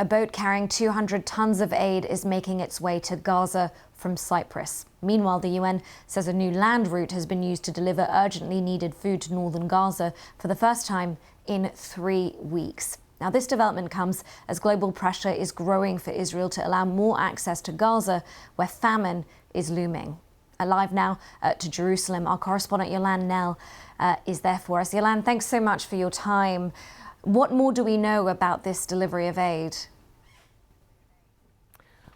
A boat carrying 200 tons of aid is making its way to Gaza from Cyprus. Meanwhile, the UN says a new land route has been used to deliver urgently needed food to northern Gaza for the first time in 3 weeks. Now, this development comes as global pressure is growing for Israel to allow more access to Gaza, where famine is looming. Live now to Jerusalem, our correspondent Yolande Knell is there for us. Yolande, thanks so much for your time. What more do we know about this delivery of aid?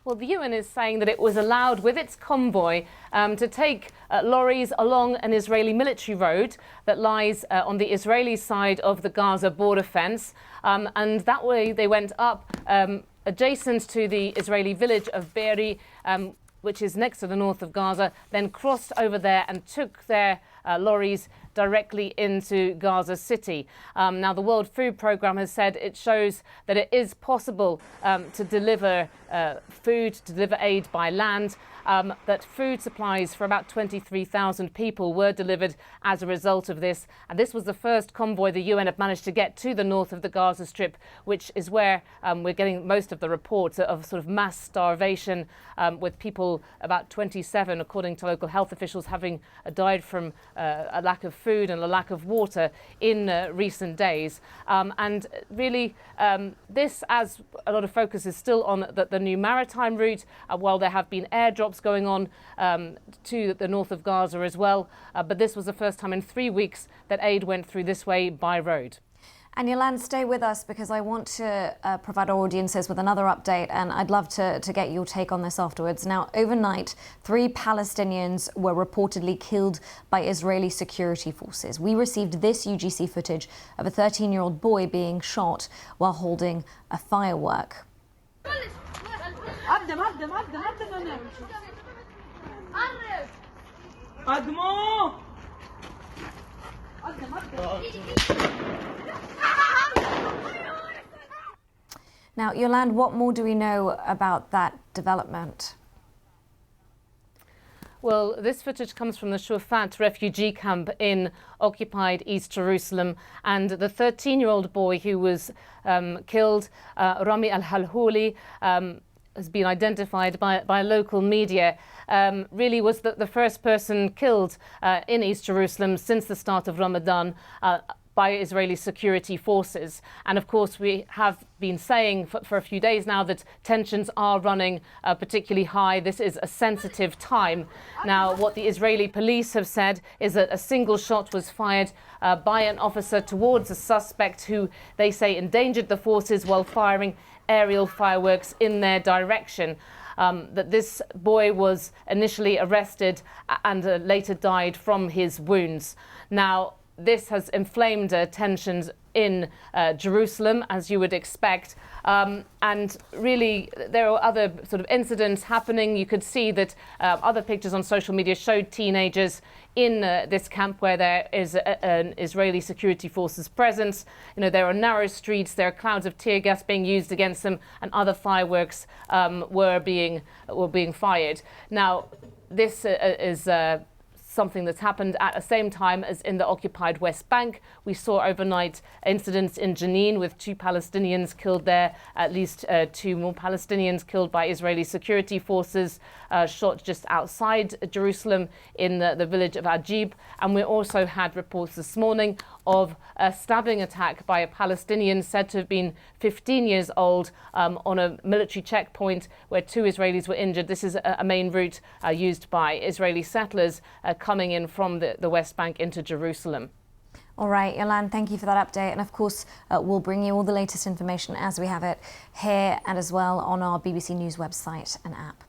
Well, the UN is saying that it was allowed with its convoy to take lorries along an Israeli military road that lies on the Israeli side of the Gaza border fence. And that way they went up adjacent to the Israeli village of Be'eri, which is next to the north of Gaza, then crossed over there and took their lorries directly into Gaza City. Now, the World Food Programme has said it shows that it is possible to deliver food, to deliver aid by land, that food supplies for about 23,000 people were delivered as a result of this. And this was the first convoy the UN have managed to get to the north of the Gaza Strip, which is where we're getting most of the reports of sort of mass starvation, with people, about 27, according to local health officials, having died from a lack of food and a lack of water in recent days. And really, this, as a lot of focus is still on the new maritime route, while there have been airdrops going on to the north of Gaza as well. But this was the first time in 3 weeks that aid went through this way by road. And Yolande, stay with us because I want to provide our audiences with another update, and I'd love to get your take on this afterwards. Now, overnight, 3 Palestinians were reportedly killed by Israeli security forces. We received this UGC footage of a 13-year-old boy being shot while holding a firework. Now, Yolande, what more do we know about that development? Well, this footage comes from the Shufat refugee camp in occupied East Jerusalem, and the 13-year-old boy who was killed, Rami al-Halhouli, has been identified by local media, really was the first person killed in East Jerusalem since the start of Ramadan by Israeli security forces. And of course, we have been saying for a few days now that tensions are running particularly high. This is a sensitive time. Now, what the Israeli police have said is that a single shot was fired by an officer towards a suspect who they say endangered the forces while firing aerial fireworks in their direction. That this boy was initially arrested and later died from his wounds. Now, this has inflamed tensions in Jerusalem, as you would expect. And really, there are other sort of incidents happening. You could see that other pictures on social media showed teenagers in this camp where there is an Israeli security forces presence. You know, there are narrow streets, there are clouds of tear gas being used against them, and other fireworks were being fired. Now, this is something that's happened at the same time as in the occupied West Bank. We saw overnight incidents in Jenin with 2 Palestinians killed there, at least 2 more Palestinians killed by Israeli security forces, shot just outside Jerusalem in the village of Ajib. And we also had reports this morning of a stabbing attack by a Palestinian said to have been 15 years old on a military checkpoint where 2 Israelis were injured. This is a main route used by Israeli settlers coming in from the West Bank into Jerusalem. All right, Yolande, thank you for that update. And of course, we'll bring you all the latest information as we have it here and as well on our BBC News website and app.